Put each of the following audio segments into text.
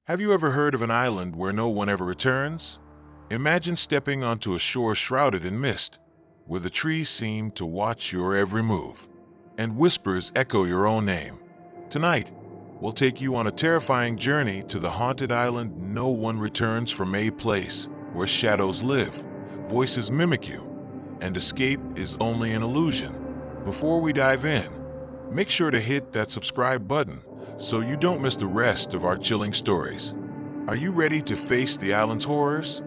Have you ever heard of an island where no one ever returns? Imagine stepping onto a shore shrouded in mist, where the trees seem to watch your every move, and whispers echo your own name. Tonight, we'll take you on a terrifying journey to the haunted island no one returns from, a place where shadows live, voices mimic you, and escape is only an illusion. Before we dive in, make sure to hit that subscribe button so you don't miss the rest of our chilling stories. Are you ready to face the island's horrors?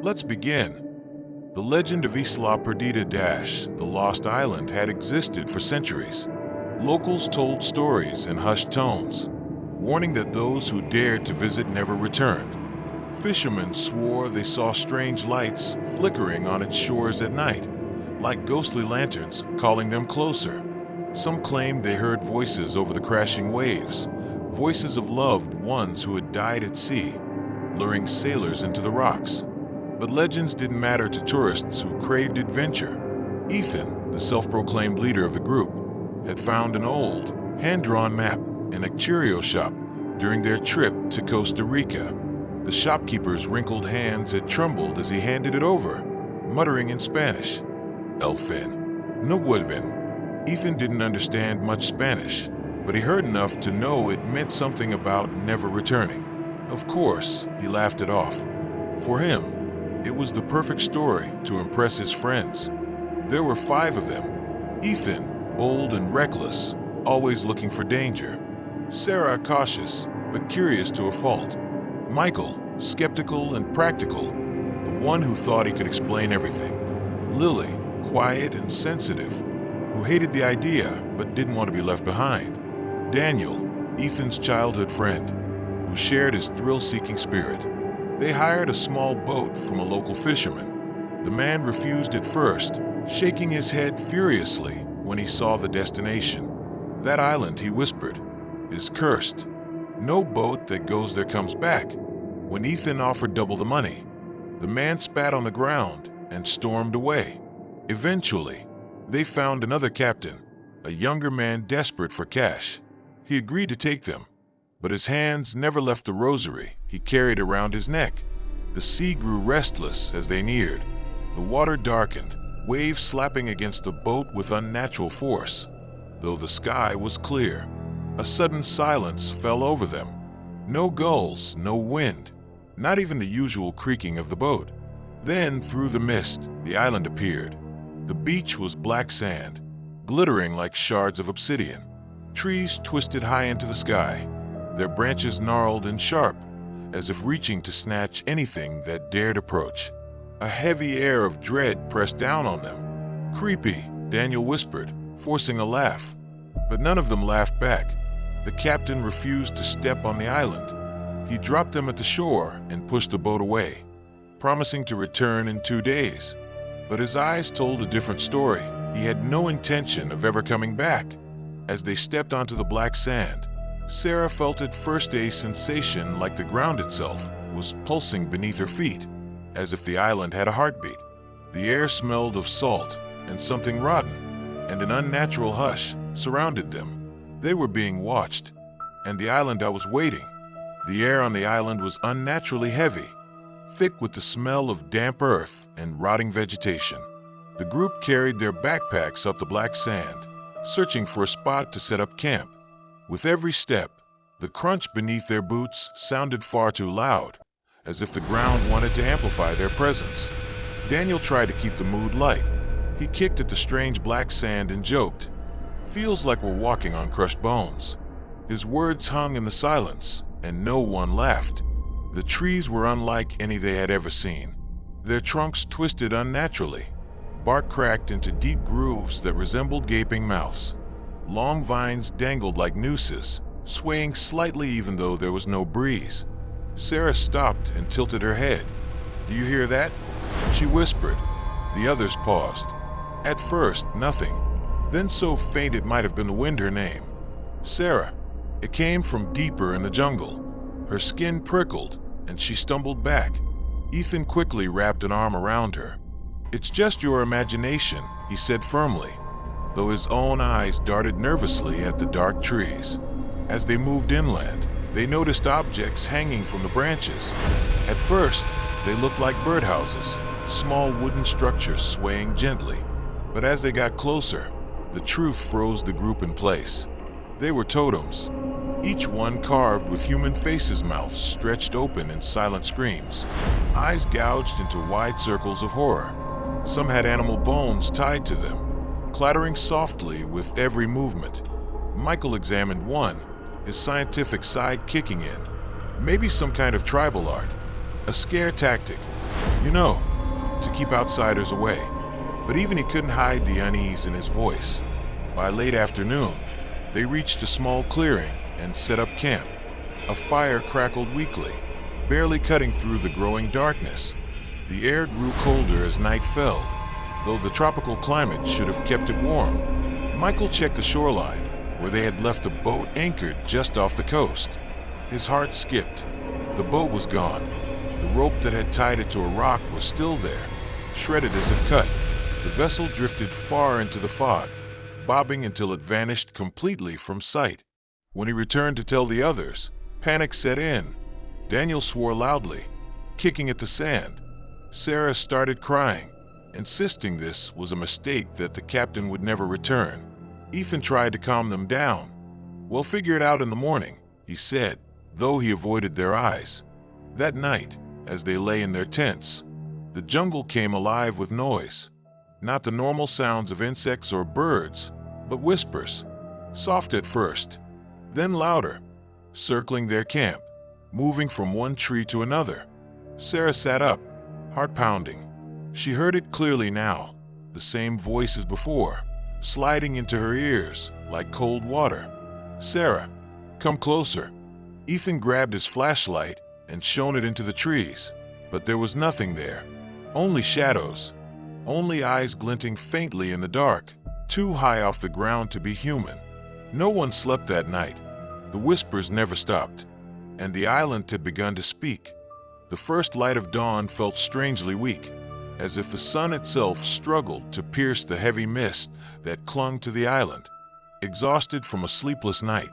Let's begin. The legend of Isla Perdida the Lost Island had existed for centuries. Locals told stories in hushed tones, warning that those who dared to visit never returned. Fishermen swore they saw strange lights flickering on its shores at night, like ghostly lanterns calling them closer. Some claimed they heard voices over the crashing waves, voices of loved ones who had died at sea, luring sailors into the rocks. But legends didn't matter to tourists who craved adventure. Ethan, the self-proclaimed leader of the group, had found an old, hand-drawn map in a curio shop during their trip to Costa Rica. The shopkeeper's wrinkled hands had trembled as he handed it over, muttering in Spanish, "El fin, no vuelven." Ethan didn't understand much Spanish, but he heard enough to know it meant something about never returning. Of course, he laughed it off. For him, it was the perfect story to impress his friends. There were 5 of them. Ethan, bold and reckless, always looking for danger. Sarah, cautious, but curious to a fault. Michael, skeptical and practical, the one who thought he could explain everything. Lily, quiet and sensitive, who hated the idea but didn't want to be left behind. Daniel, Ethan's childhood friend, who shared his thrill-seeking spirit. They hired a small boat from a local fisherman. The man refused at first, shaking his head furiously when he saw the destination. "That island," he whispered, "is cursed. No boat that goes there comes back." When Ethan offered double the money, the man spat on the ground and stormed away. Eventually, they found another captain, a younger man desperate for cash. He agreed to take them, but his hands never left the rosary he carried around his neck. The sea grew restless as they neared. The water darkened, waves slapping against the boat with unnatural force. Though the sky was clear, a sudden silence fell over them. No gulls, no wind, not even the usual creaking of the boat. Then, through the mist, the island appeared. The beach was black sand, glittering like shards of obsidian. Trees twisted high into the sky, their branches gnarled and sharp, as if reaching to snatch anything that dared approach. A heavy air of dread pressed down on them. "Creepy," Daniel whispered, forcing a laugh. But none of them laughed back. The captain refused to step on the island. He dropped them at the shore and pushed the boat away, promising to return in 2 days. But his eyes told a different story. He had no intention of ever coming back. As they stepped onto the black sand, Sarah felt at first a sensation like the ground itself was pulsing beneath her feet, as if the island had a heartbeat. The air smelled of salt and something rotten, and an unnatural hush surrounded them. They were being watched, and the island was waiting. The air on the island was unnaturally heavy, thick with the smell of damp earth and rotting vegetation. The group carried their backpacks up the black sand, searching for a spot to set up camp. With every step, the crunch beneath their boots sounded far too loud, as if the ground wanted to amplify their presence. Daniel tried to keep the mood light. He kicked at the strange black sand and joked, "Feels like we're walking on crushed bones." His words hung in the silence, and no one laughed. The trees were unlike any they had ever seen. Their trunks twisted unnaturally, bark cracked into deep grooves that resembled gaping mouths. Long vines dangled like nooses, swaying slightly even though there was no breeze. Sarah stopped and tilted her head. "Do you hear that?" she whispered. The others paused. At first, nothing. Then so faint it might have been the wind her name. "Sarah." It came from deeper in the jungle. Her skin prickled, and she stumbled back. Ethan quickly wrapped an arm around her. "It's just your imagination," he said firmly, though his own eyes darted nervously at the dark trees. As they moved inland, They noticed objects hanging from the branches. At first, they looked like birdhouses, small wooden structures swaying gently. But as they got closer, the truth froze the group in place. They were totems, each one carved with human faces, mouths stretched open in silent screams, eyes gouged into wide circles of horror. Some had animal bones tied to them, clattering softly with every movement. Michael examined one, his scientific side kicking in. Maybe some kind of tribal art, a scare tactic, to keep outsiders away. But even he couldn't hide the unease in his voice. By late afternoon, they reached a small clearing and set up camp. A fire crackled weakly, barely cutting through the growing darkness. The air grew colder as night fell, though the tropical climate should have kept it warm. Michael checked the shoreline, where they had left a boat anchored just off the coast. His heart skipped. The boat was gone. The rope that had tied it to a rock was still there, shredded as if cut. The vessel drifted far into the fog, bobbing until it vanished completely from sight. When he returned to tell the others, panic set in. Daniel swore loudly, kicking at the sand. Sarah started crying, insisting this was a mistake, that the captain would never return. Ethan tried to calm them down. "We'll figure it out in the morning," he said, though he avoided their eyes. That night, as they lay in their tents, the jungle came alive with noise. Not the normal sounds of insects or birds, but whispers, soft at first, then louder, circling their camp, moving from one tree to another. Sarah sat up, heart pounding. She heard it clearly now, the same voice as before, sliding into her ears like cold water. "Sarah, come closer." Ethan grabbed his flashlight and shone it into the trees, but there was nothing there. Only shadows, only eyes glinting faintly in the dark, too high off the ground to be human. No one slept that night. The whispers never stopped, and the island had begun to speak. The first light of dawn felt strangely weak, as if the sun itself struggled to pierce the heavy mist that clung to the island. Exhausted from a sleepless night,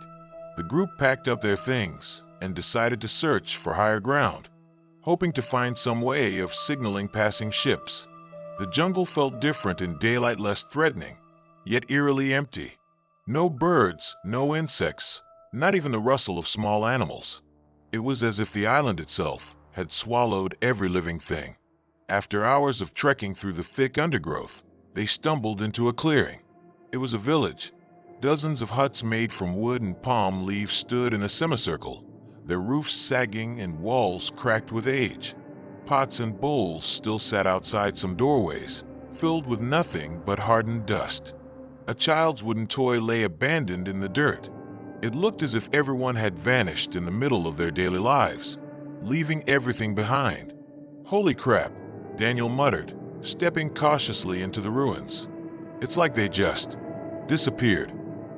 the group packed up their things and decided to search for higher ground, hoping to find some way of signaling passing ships. The jungle felt different in daylight, less threatening, yet eerily empty. No birds, no insects, not even the rustle of small animals. It was as if the island itself had swallowed every living thing. After hours of trekking through the thick undergrowth, they stumbled into a clearing. It was a village. Dozens of huts made from wood and palm leaves stood in a semicircle, their roofs sagging and walls cracked with age. Pots and bowls still sat outside some doorways, filled with nothing but hardened dust. A child's wooden toy lay abandoned in the dirt. It looked as if everyone had vanished in the middle of their daily lives, leaving everything behind. "Holy crap," Daniel muttered, stepping cautiously into the ruins. "It's like they just disappeared."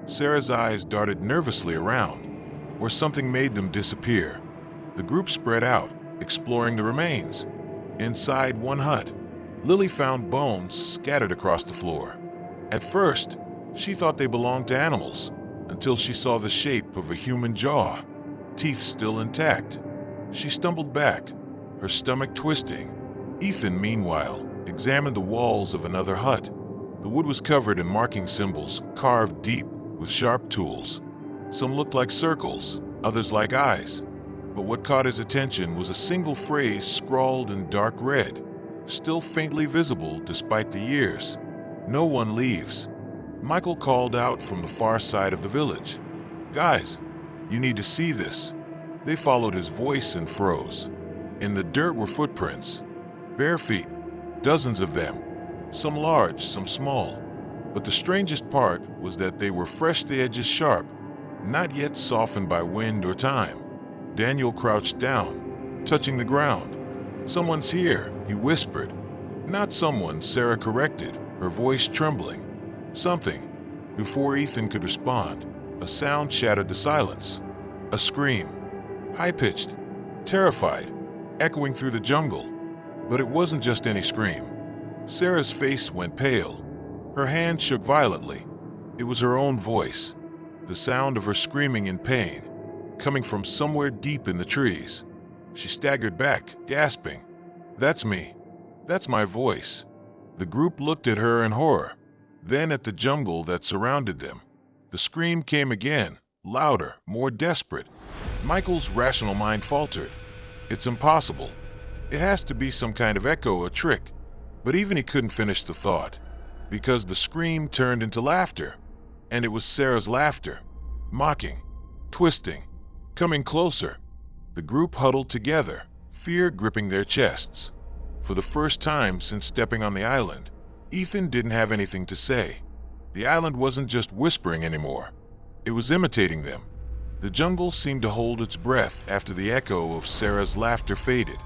Sarah's eyes darted nervously around, or something made them disappear. The group spread out, exploring the remains. Inside one hut, Lily found bones scattered across the floor. At first, she thought they belonged to animals, until she saw the shape of a human jaw, teeth still intact. She stumbled back, her stomach twisting. Ethan, meanwhile, examined the walls of another hut. The wood was covered in marking symbols carved deep with sharp tools. Some looked like circles, others like eyes. But what caught his attention was a single phrase scrawled in dark red, still faintly visible despite the years. "No one leaves." Michael called out from the far side of the village. "Guys, you need to see this." They followed his voice and froze. In the dirt were footprints, bare feet, dozens of them, some large, some small. But the strangest part was that they were fresh, the edges sharp, not yet softened by wind or time. Daniel crouched down, touching the ground. "Someone's here," he whispered. "Not someone," Sarah corrected, her voice trembling. "Something." Before Ethan could respond, a sound shattered the silence. A scream, high-pitched, terrified, echoing through the jungle. But it wasn't just any scream. Sarah's face went pale. Her hand shook violently. It was her own voice, the sound of her screaming in pain. coming from somewhere deep in the trees. She staggered back, gasping, "That's me. That's my voice." The group looked at her in horror, then at the jungle that surrounded them. The scream came again, louder, more desperate. Michael's rational mind faltered. It's impossible. It has to be some kind of echo, a trick. But even he couldn't finish the thought, because the scream turned into laughter, and it was Sarah's laughter, mocking, twisting, coming closer. The group huddled together, fear gripping their chests. For the first time since stepping on the island, Ethan didn't have anything to say. The island wasn't just whispering anymore. It was imitating them. The jungle seemed to hold its breath after the echo of Sarah's laughter faded.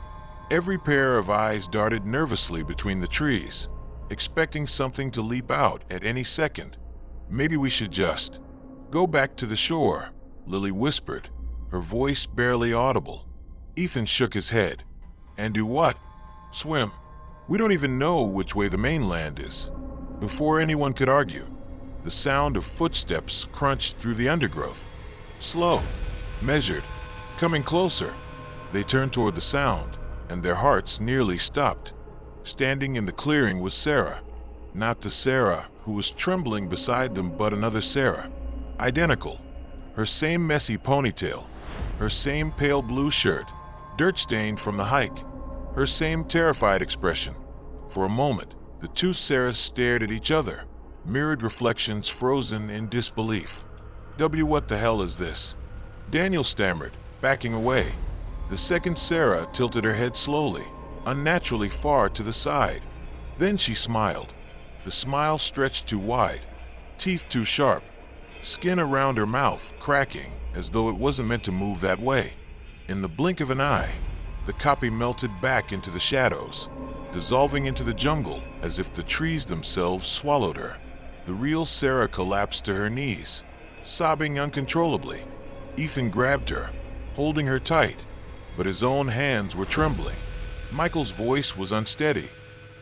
Every pair of eyes darted nervously between the trees, expecting something to leap out at any second. "Maybe we should just go back to the shore," Lily whispered, her voice barely audible. Ethan shook his head. "And do what? Swim? We don't even know which way the mainland is." Before anyone could argue, the sound of footsteps crunched through the undergrowth. Slow, measured, coming closer. They turned toward the sound, and their hearts nearly stopped. Standing in the clearing was Sarah. Not the Sarah who was trembling beside them, but another Sarah. Identical. Her same messy ponytail, her same pale blue shirt, dirt-stained from the hike, her same terrified expression. For a moment, the two Sarahs stared at each other, mirrored reflections frozen in disbelief. What the hell is this?" Daniel stammered, backing away. The second Sarah tilted her head slowly, unnaturally far to the side. Then she smiled. The smile stretched too wide, teeth too sharp, skin around her mouth cracking as though it wasn't meant to move that way. In the blink of an eye, the copy melted back into the shadows, dissolving into the jungle as if the trees themselves swallowed her. The real Sarah collapsed to her knees, sobbing uncontrollably. Ethan grabbed her, holding her tight, but his own hands were trembling. Michael's voice was unsteady.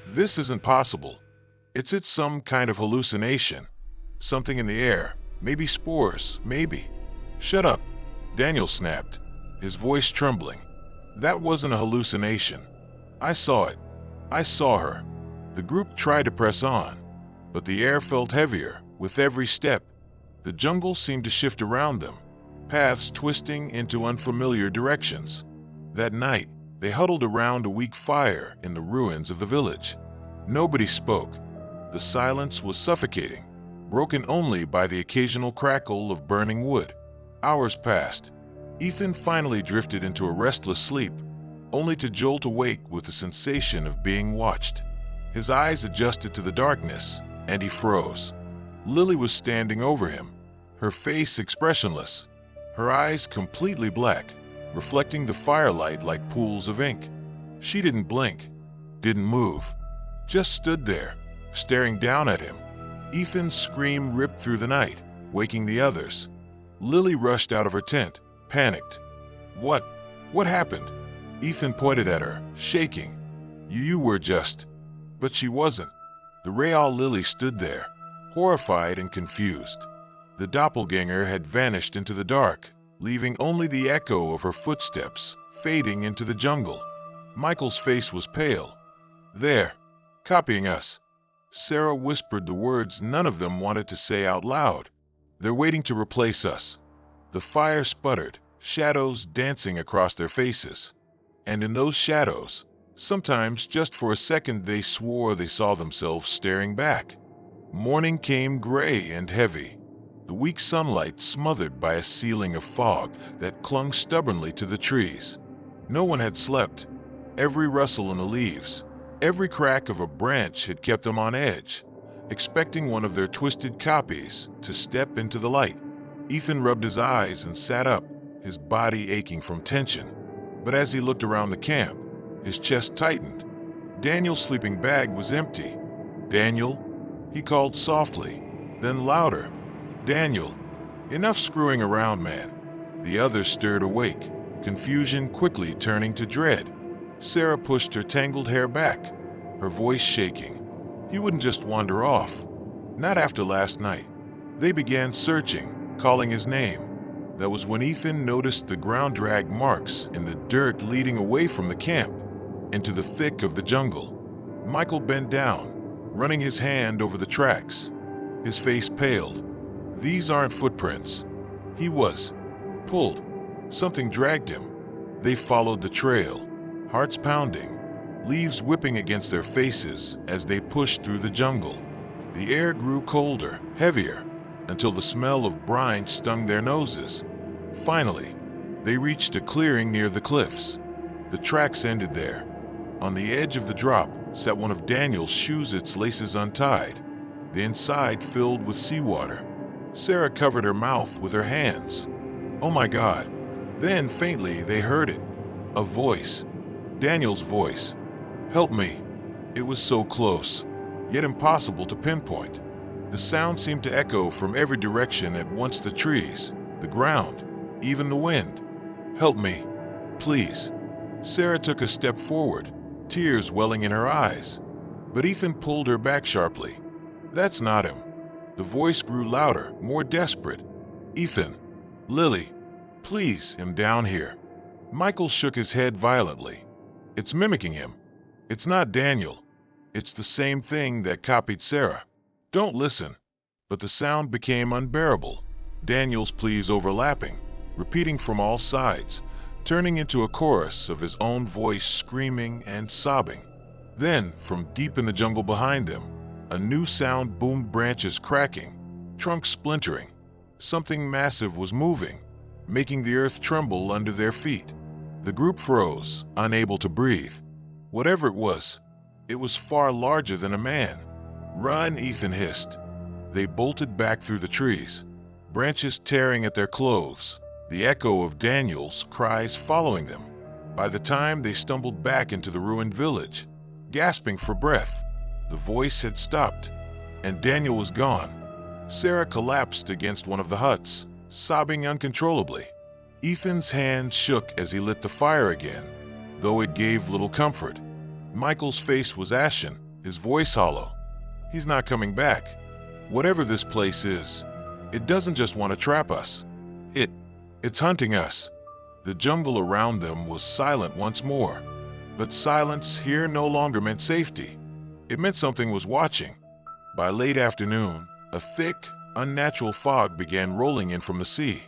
"This isn't possible. It's some kind of hallucination. Something in the air. Maybe spores, maybe." "Shut up," Daniel snapped, his voice trembling. "That wasn't a hallucination. I saw it. I saw her." The group tried to press on, but the air felt heavier with every step. The jungle seemed to shift around them, paths twisting into unfamiliar directions. That night, they huddled around a weak fire in the ruins of the village. Nobody spoke. The silence was suffocating, broken only by the occasional crackle of burning wood. Hours passed. Ethan finally drifted into a restless sleep, only to jolt awake with the sensation of being watched. His eyes adjusted to the darkness, and he froze. Lily was standing over him, her face expressionless, her eyes completely black, reflecting the firelight like pools of ink. She didn't blink, didn't move, just stood there, staring down at him. Ethan's scream ripped through the night, waking the others. Lily rushed out of her tent, panicked. What happened?" Ethan pointed at her, shaking. You were just..." But she wasn't. The real Lily stood there, horrified and confused. The doppelganger had vanished into the dark, leaving only the echo of her footsteps, fading into the jungle. Michael's face was pale. "There, copying us." Sarah whispered the words none of them wanted to say out loud. "They're waiting to replace us." The fire sputtered, shadows dancing across their faces. And in those shadows, sometimes just for a second, they swore they saw themselves staring back. Morning came gray and heavy, the weak sunlight smothered by a ceiling of fog that clung stubbornly to the trees. No one had slept. Every rustle in the leaves, every crack of a branch had kept them on edge, expecting one of their twisted copies to step into the light. Ethan rubbed his eyes and sat up, his body aching from tension. But as he looked around the camp, his chest tightened. Daniel's sleeping bag was empty. "Daniel?" he called softly, then louder. "Daniel, enough screwing around, man." The others stirred awake, confusion quickly turning to dread. Sarah pushed her tangled hair back, her voice shaking. He wouldn't just wander off. Not after last night. They began searching, calling his name. That was when Ethan noticed the ground drag marks in the dirt leading away from the camp into the thick of the jungle. Michael bent down, running his hand over the tracks. His face paled. These aren't footprints. He was pulled. Something dragged him. They followed the trail, hearts pounding, leaves whipping against their faces as they pushed through the jungle. The air grew colder, heavier, until the smell of brine stung their noses. Finally, they reached a clearing near the cliffs. The tracks ended there. On the edge of the drop sat one of Daniel's shoes, its laces untied, the inside filled with seawater. Sarah covered her mouth with her hands. Oh my God. Then, faintly, they heard it. A voice. Daniel's voice. Help me. It was so close, yet impossible to pinpoint. The sound seemed to echo from every direction at once, the trees, the ground, even the wind. Help me, please. Sarah took a step forward, tears welling in her eyes. But Ethan pulled her back sharply. That's not him. The voice grew louder, more desperate. Ethan, Lily, please, him down here. Michael shook his head violently. It's mimicking him. It's not Daniel. It's the same thing that copied Sarah. Don't listen. But the sound became unbearable. Daniel's pleas overlapping, repeating from all sides, turning into a chorus of his own voice screaming and sobbing. Then, from deep in the jungle behind them, a new sound boomed, branches cracking, trunks splintering. Something massive was moving, making the earth tremble under their feet. The group froze, unable to breathe. Whatever it was far larger than a man. Run, Ethan hissed. They bolted back through the trees, branches tearing at their clothes, the echo of Daniel's cries following them. By the time they stumbled back into the ruined village, gasping for breath, the voice had stopped, and Daniel was gone. Sarah collapsed against one of the huts, sobbing uncontrollably. Ethan's hand shook as he lit the fire again, though it gave little comfort. Michael's face was ashen, his voice hollow. He's not coming back. Whatever this place is, it doesn't just want to trap us. It's hunting us. The jungle around them was silent once more, but silence here no longer meant safety. It meant something was watching. By late afternoon, a thick, unnatural fog began rolling in from the sea,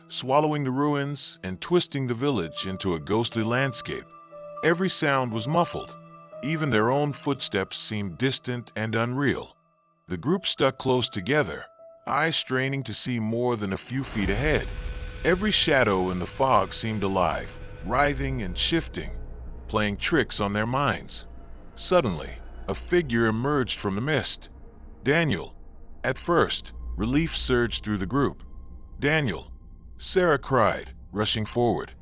swallowing the ruins and twisting the village into a ghostly landscape. Every sound was muffled. Even their own footsteps seemed distant and unreal. The group stuck close together, eyes straining to see more than a few feet ahead. Every shadow in the fog seemed alive, writhing and shifting, playing tricks on their minds. Suddenly, a figure emerged from the mist. Daniel. At first, relief surged through the group. Daniel, Sarah cried, rushing forward.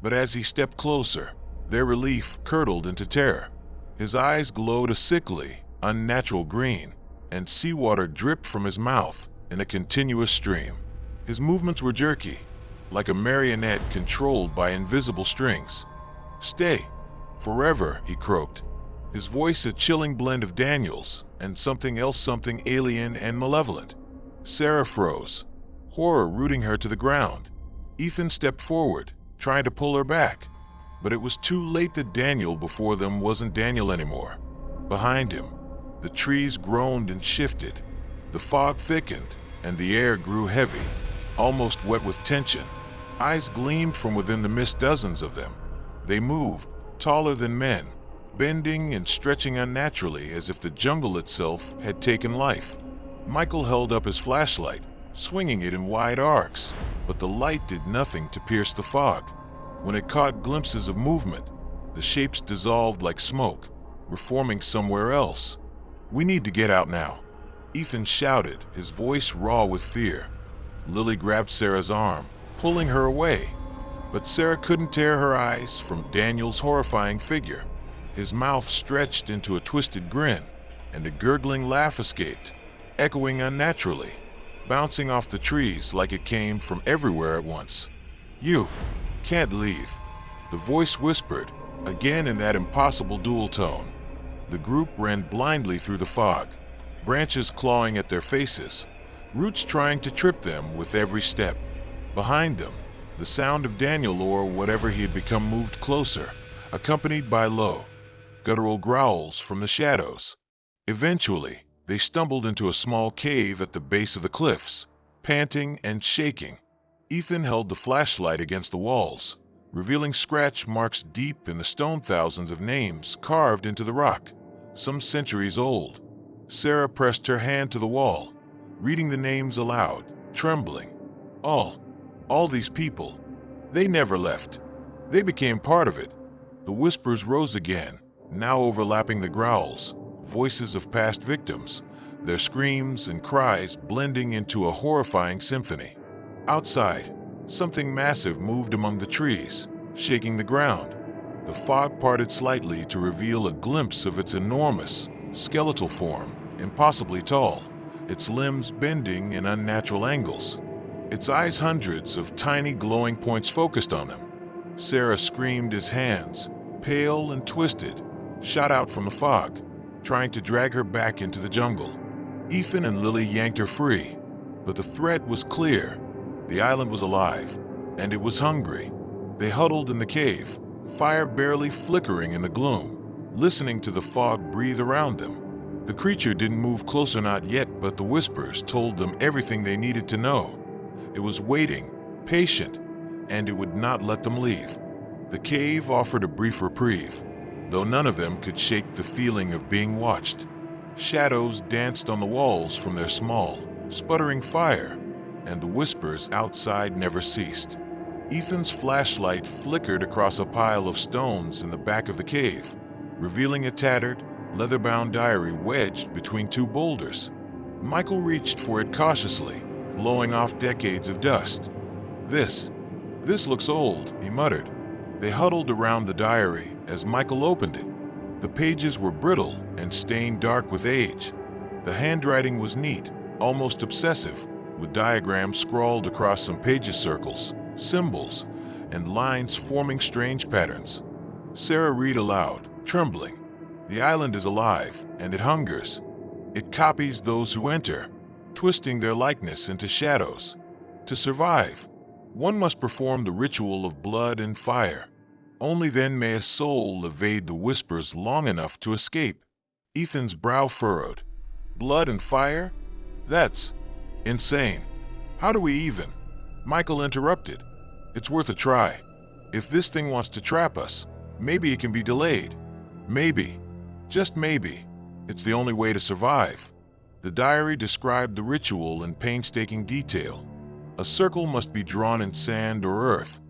But as he stepped closer, their relief curdled into terror. His eyes glowed a sickly, unnatural green, and seawater dripped from his mouth in a continuous stream. His movements were jerky, like a marionette controlled by invisible strings. Stay, forever, he croaked, his voice a chilling blend of Daniel's and something else, something alien and malevolent. Sarah froze, horror rooting her to the ground. Ethan stepped forward, trying to pull her back, but it was too late. That Daniel before them wasn't Daniel anymore. Behind him, the trees groaned and shifted, the fog thickened, and the air grew heavy, almost wet with tension. Eyes gleamed from within the mist, dozens of them. They moved, taller than men, bending and stretching unnaturally as if the jungle itself had taken life. Michael held up his flashlight, swinging it in wide arcs, but the light did nothing to pierce the fog. When it caught glimpses of movement, the shapes dissolved like smoke, reforming somewhere else. We need to get out now, Ethan shouted, his voice raw with fear. Lily grabbed Sarah's arm, pulling her away, but Sarah couldn't tear her eyes from Daniel's horrifying figure. His mouth stretched into a twisted grin, and a gurgling laugh escaped, echoing unnaturally, bouncing off the trees like it came from everywhere at once. You can't leave, the voice whispered, again in that impossible dual tone. The group ran blindly through the fog, branches clawing at their faces, roots trying to trip them with every step. Behind them, the sound of Daniel or whatever he had become moved closer, accompanied by low, guttural growls from the shadows. Eventually, they stumbled into a small cave at the base of the cliffs, panting and shaking. Ethan held the flashlight against the walls, revealing scratch marks deep in the stone, thousands of names carved into the rock, some centuries old. Sarah pressed her hand to the wall, reading the names aloud, trembling. All these people, they never left. They became part of it. The whispers rose again, now overlapping the growls, voices of past victims, their screams and cries blending into a horrifying symphony. Outside, something massive moved among the trees, shaking the ground. The fog parted slightly to reveal a glimpse of its enormous, skeletal form, impossibly tall, its limbs bending in unnatural angles, its eyes hundreds of tiny glowing points focused on them. Sarah screamed as hands, pale and twisted, shot out from the fog, trying to drag her back into the jungle. Ethan and Lily yanked her free, but the threat was clear. The island was alive, and it was hungry. They huddled in the cave, fire barely flickering in the gloom, listening to the fog breathe around them. The creature didn't move closer, not yet, but the whispers told them everything they needed to know. It was waiting, patient, and it would not let them leave. The cave offered a brief reprieve, though none of them could shake the feeling of being watched. Shadows danced on the walls from their small, sputtering fire, and the whispers outside never ceased. Ethan's flashlight flickered across a pile of stones in the back of the cave, revealing a tattered, leather-bound diary wedged between two boulders. Michael reached for it cautiously, blowing off decades of dust. This looks old," he muttered. They huddled around the diary as Michael opened it. The pages were brittle and stained dark with age. The handwriting was neat, almost obsessive, with diagrams scrawled across some pages, circles, symbols, and lines forming strange patterns. Sarah read aloud, trembling. "The island is alive, and it hungers. It copies those who enter, twisting their likeness into shadows. To survive, one must perform the ritual of blood and fire. Only then may a soul evade the whispers long enough to escape." Ethan's brow furrowed. "Blood and fire? That's insane. How do we even?" Michael interrupted. "It's worth a try. If this thing wants to trap us, maybe it can be delayed. Maybe, just maybe, it's the only way to survive." The diary described the ritual in painstaking detail. A circle must be drawn in sand or earth.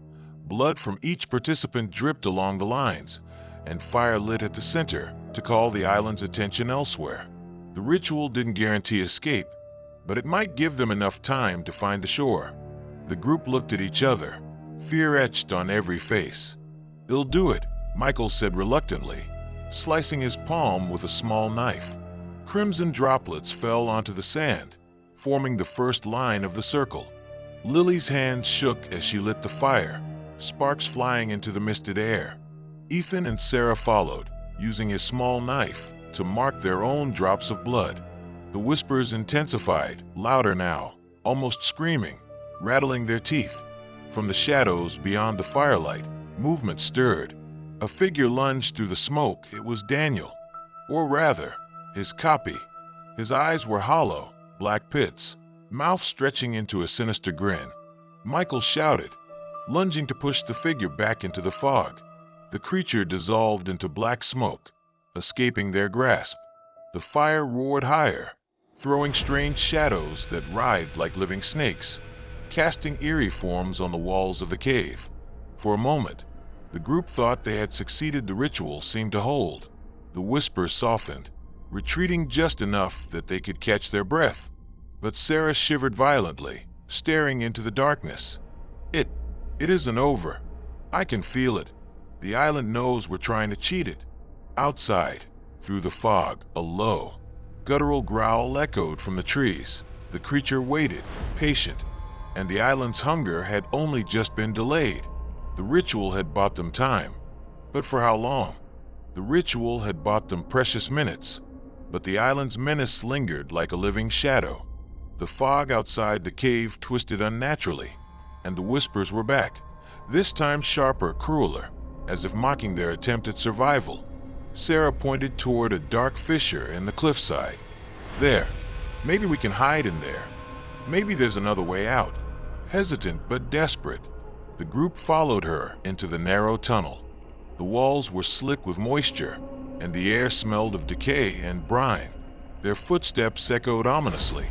Blood from each participant dripped along the lines, and fire lit at the center to call the island's attention elsewhere. The ritual didn't guarantee escape, but it might give them enough time to find the shore. The group looked at each other, fear etched on every face. "It'll do it," Michael said reluctantly, slicing his palm with a small knife. Crimson droplets fell onto the sand, forming the first line of the circle. Lily's hands shook as she lit the fire, sparks flying into the misted air. Ethan and Sarah followed, using his small knife to mark their own drops of blood. The whispers intensified, louder now, almost screaming, rattling their teeth. From the shadows beyond the firelight, movement stirred. A figure lunged through the smoke. It was Daniel, or rather, his copy. His eyes were hollow, black pits, mouth stretching into a sinister grin. Michael shouted, lunging to push the figure back into the fog. The creature dissolved into black smoke, escaping their grasp. The fire roared higher, throwing strange shadows that writhed like living snakes, casting eerie forms on the walls of the cave. For a moment, the group thought they had succeeded. The ritual seemed to hold. The whispers softened, retreating just enough that they could catch their breath. But Sarah shivered violently, staring into the darkness. It isn't over. I can feel it. The island knows we're trying to cheat it." Outside, through the fog, a low, guttural growl echoed from the trees. The creature waited, patient, and the island's hunger had only just been delayed. The ritual had bought them time. But for how long? The ritual had bought them precious minutes, but the island's menace lingered like a living shadow. The fog outside the cave twisted unnaturally, and the whispers were back, this time sharper, crueler, as if mocking their attempt at survival. Sarah pointed toward a dark fissure in the cliffside. There, maybe we can hide in there. Maybe there's another way out. Hesitant but desperate, the group followed her into the narrow tunnel. The walls were slick with moisture, and the air smelled of decay and brine. Their footsteps echoed ominously,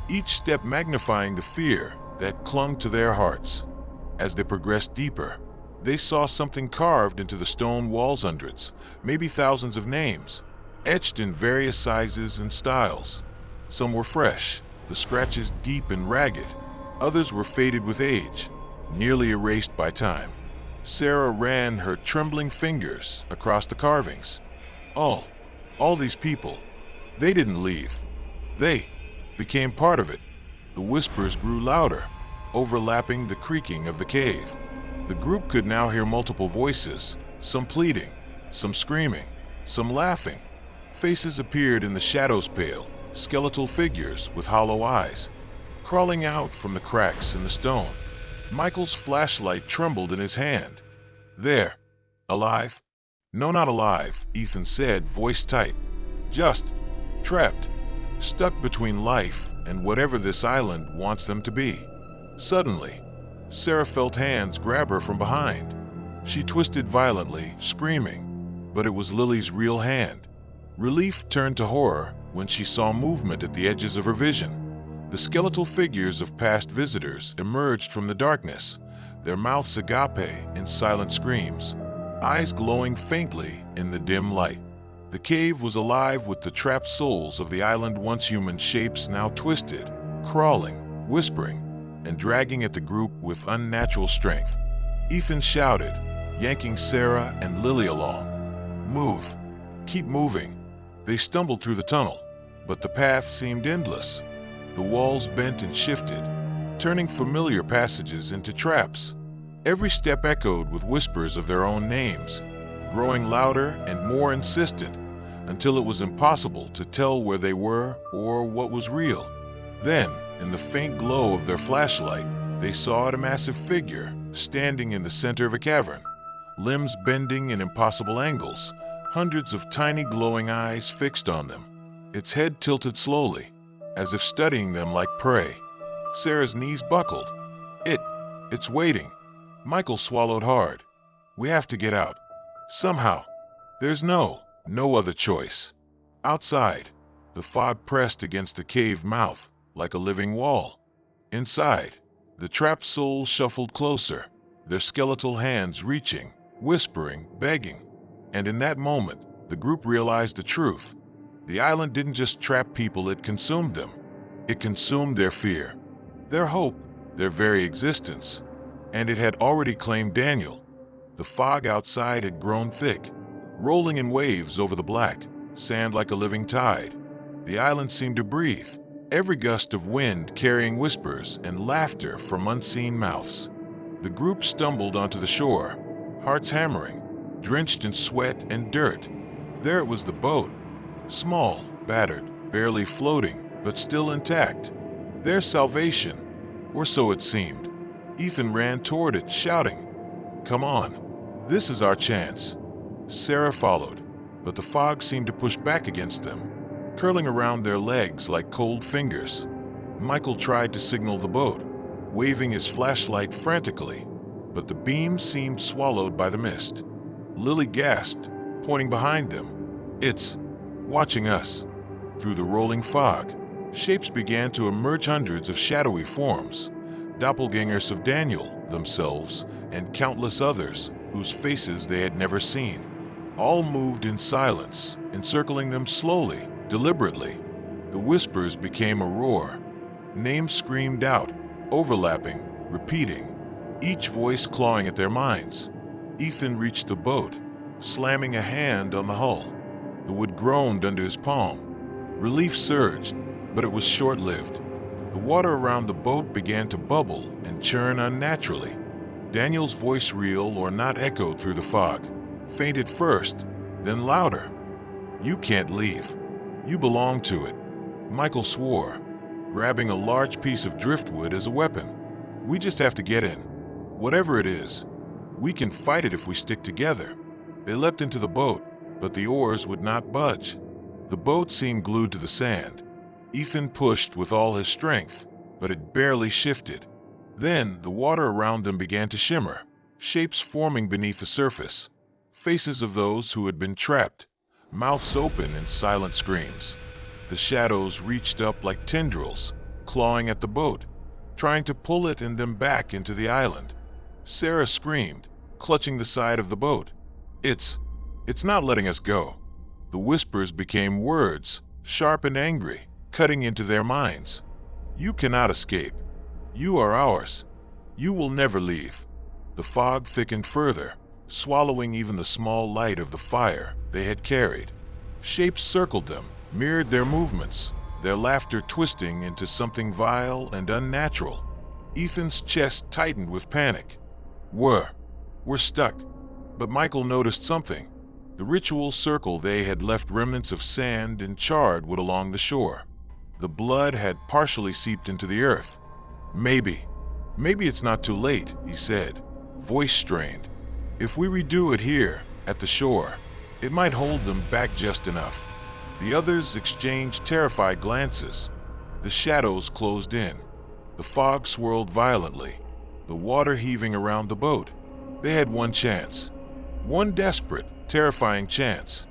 each step magnifying the fear that clung to their hearts. As they progressed deeper, they saw something carved into the stone walls, hundreds, maybe thousands of names, etched in various sizes and styles. Some were fresh, the scratches deep and ragged. Others were faded with age, nearly erased by time. Sarah ran her trembling fingers across the carvings. All these people, they didn't leave. They became part of it. The whispers grew louder, overlapping the creaking of the cave. The group could now hear multiple voices, some pleading, some screaming, some laughing. Faces appeared in the shadows, pale, skeletal figures with hollow eyes, crawling out from the cracks in the stone. Michael's flashlight trembled in his hand. There, alive? No, not alive, Ethan said, voice tight. Just trapped, stuck between life and whatever this island wants them to be. Suddenly, Sarah felt hands grab her from behind. She twisted violently, screaming, but it was Lily's real hand. Relief turned to horror when she saw movement at the edges of her vision. The skeletal figures of past visitors emerged from the darkness, their mouths agape in silent screams, eyes glowing faintly in the dim light. The cave was alive with the trapped souls of the island, once human shapes, now twisted, crawling, whispering, and dragging at the group with unnatural strength. Ethan shouted, yanking Sarah and Lily along. Move. Keep moving. They stumbled through the tunnel, but the path seemed endless. The walls bent and shifted, turning familiar passages into traps. Every step echoed with whispers of their own names, growing louder and more insistent, until it was impossible to tell where they were or what was real. Then, in the faint glow of their flashlight, they saw a massive figure standing in the center of a cavern, limbs bending in impossible angles, hundreds of tiny glowing eyes fixed on them. Its head tilted slowly, as if studying them like prey. Sarah's knees buckled. It's waiting. Michael swallowed hard. We have to get out. Somehow. There's no other choice. Outside, the fog pressed against the cave mouth like a living wall. Inside, the trapped souls shuffled closer, their skeletal hands reaching, whispering, begging. And in that moment, the group realized the truth. The island didn't just trap people, it consumed them. It consumed their fear, their hope, their very existence. And it had already claimed Daniel. The fog outside had grown thick, rolling in waves over the black sand like a living tide. The island seemed to breathe, every gust of wind carrying whispers and laughter from unseen mouths. The group stumbled onto the shore, hearts hammering, drenched in sweat and dirt. There it was, the boat, small, battered, barely floating, but still intact. Their salvation, or so it seemed. Ethan ran toward it, shouting, "Come on, this is our chance." Sarah followed, but the fog seemed to push back against them, curling around their legs like cold fingers. Michael tried to signal the boat, waving his flashlight frantically, but the beam seemed swallowed by the mist. Lily gasped, pointing behind them. "It's watching us." Through the rolling fog, shapes began to emerge, hundreds of shadowy forms, doppelgangers of Daniel themselves and countless others whose faces they had never seen. All moved in silence, encircling them slowly, deliberately. The whispers became a roar. Names screamed out, overlapping, repeating, each voice clawing at their minds. Ethan reached the boat, slamming a hand on the hull. The wood groaned under his palm. Relief surged, but it was short-lived. The water around the boat began to bubble and churn unnaturally. Daniel's voice, real or not, echoed through the fog, faint at first, then louder. "You can't leave. You belong to it." Michael swore, grabbing a large piece of driftwood as a weapon. We just have to get in. Whatever it is, we can fight it if we stick together." They leapt into the boat, but the oars would not budge. The boat seemed glued to the sand. Ethan pushed with all his strength, but it barely shifted. Then the water around them began to shimmer, shapes forming beneath the surface. Faces of those who had been trapped, mouths open in silent screams. The shadows reached up like tendrils, clawing at the boat, trying to pull it and them back into the island. Sarah screamed, clutching the side of the boat. It's not letting us go." The whispers became words, sharp and angry, cutting into their minds. "You cannot escape. You are ours. You will never leave." The fog thickened further, swallowing even the small light of the fire they had carried. Shapes circled them, mirrored their movements, their laughter twisting into something vile and unnatural. Ethan's chest tightened with panic. We're stuck. But Michael noticed something. The ritual circle they had left remnants of sand and charred wood along the shore. The blood had partially seeped into the earth. Maybe it's not too late," he said, voice strained. "If we redo it here, at the shore, it might hold them back just enough." The others exchanged terrified glances. The shadows closed in. The fog swirled violently, the water heaving around the boat. They had one chance. One desperate, terrifying chance.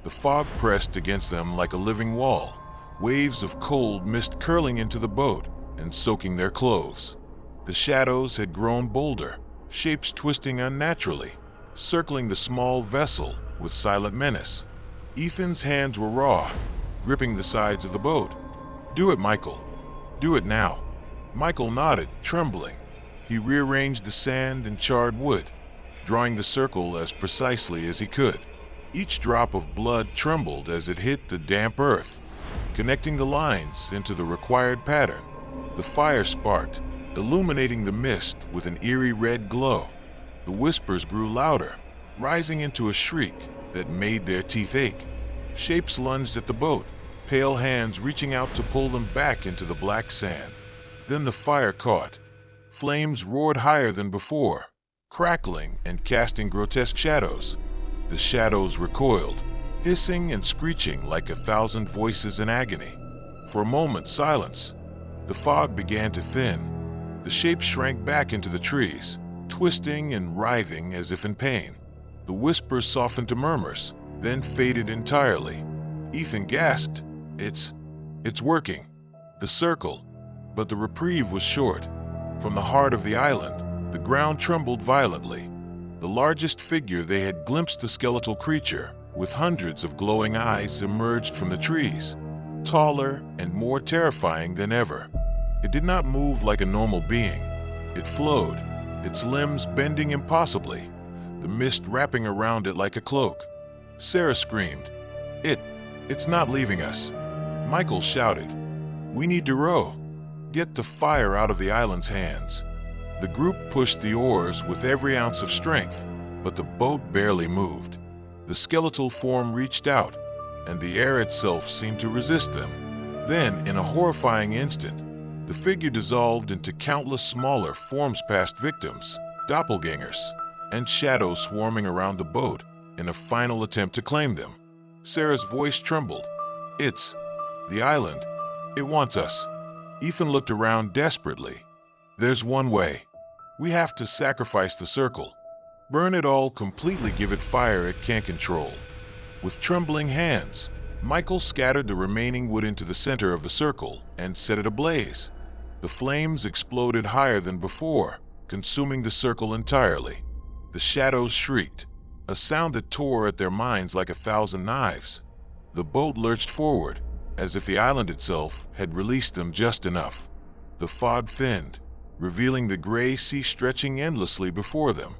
The fog pressed against them like a living wall, waves of cold mist curling into the boat and soaking their clothes. The shadows had grown bolder, shapes twisting unnaturally, circling the small vessel with silent menace. Ethan's hands were raw, gripping the sides of the boat. "Do it, Michael. Do it now." Michael nodded, trembling. He rearranged the sand and charred wood, drawing the circle as precisely as he could. Each drop of blood trembled as it hit the damp earth, connecting the lines into the required pattern. The fire sparked, illuminating the mist with an eerie red glow. The whispers grew louder, rising into a shriek that made their teeth ache. Shapes lunged at the boat, pale hands reaching out to pull them back into the black sand. Then the fire caught. Flames roared higher than before, crackling and casting grotesque shadows. The shadows recoiled, hissing and screeching like 1,000 voices in agony. For a moment, silence. The fog began to thin. The shapes shrank back into the trees, twisting and writhing as if in pain. The whispers softened to murmurs, then faded entirely. Ethan gasped. It's working. The circle. But the reprieve was short. From the heart of the island, the ground trembled violently. The largest figure they had glimpsed, the skeletal creature, with hundreds of glowing eyes, emerged from the trees, taller and more terrifying than ever. It did not move like a normal being. It flowed, its limbs bending impossibly, the mist wrapping around it like a cloak. Sarah screamed. It's not leaving us." Michael shouted. "We need to row. Get the fire out of the island's hands." The group pushed the oars with every ounce of strength, but the boat barely moved. The skeletal form reached out, and the air itself seemed to resist them. Then, in a horrifying instant, the figure dissolved into countless smaller forms, past victims, doppelgangers, and shadows swarming around the boat in a final attempt to claim them. Sarah's voice trembled. "It's the island. It wants us." Ethan looked around desperately. "There's one way. We have to sacrifice the circle. Burn it all completely, give it fire it can't control." With trembling hands, Michael scattered the remaining wood into the center of the circle and set it ablaze. The flames exploded higher than before, consuming the circle entirely. The shadows shrieked, a sound that tore at their minds like 1,000 knives. The boat lurched forward, as if the island itself had released them just enough. The fog thinned, revealing the gray sea stretching endlessly before them.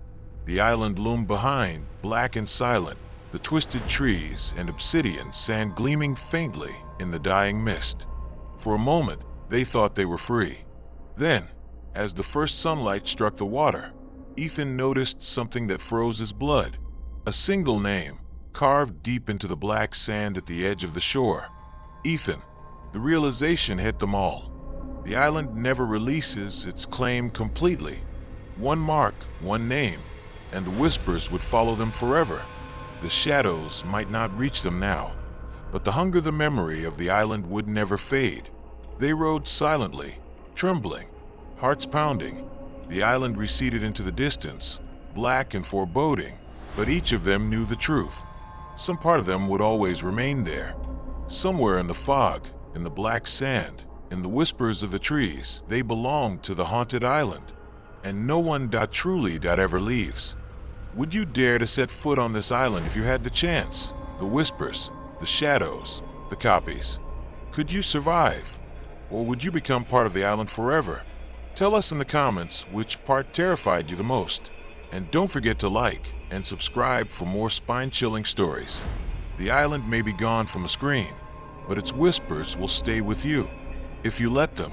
The island loomed behind, black and silent, the twisted trees and obsidian sand gleaming faintly in the dying mist. For a moment, they thought they were free. Then, as the first sunlight struck the water, Ethan noticed something that froze his blood. A single name, carved deep into the black sand at the edge of the shore. Ethan. The realization hit them all. The island never releases its claim completely. One mark, one name, and the whispers would follow them forever. The shadows might not reach them now, but the hunger, the memory of the island would never fade. They rode silently, trembling, hearts pounding. The island receded into the distance, black and foreboding, but each of them knew the truth. Some part of them would always remain there. Somewhere in the fog, in the black sand, in the whispers of the trees, they belonged to the haunted island. And no one truly ever leaves. Would you dare to set foot on this island if you had the chance? The whispers, the shadows, the copies. Could you survive? Or would you become part of the island forever? Tell us in the comments which part terrified you the most. And don't forget to like and subscribe for more spine-chilling stories. The island may be gone from a screen, but its whispers will stay with you, if you let them.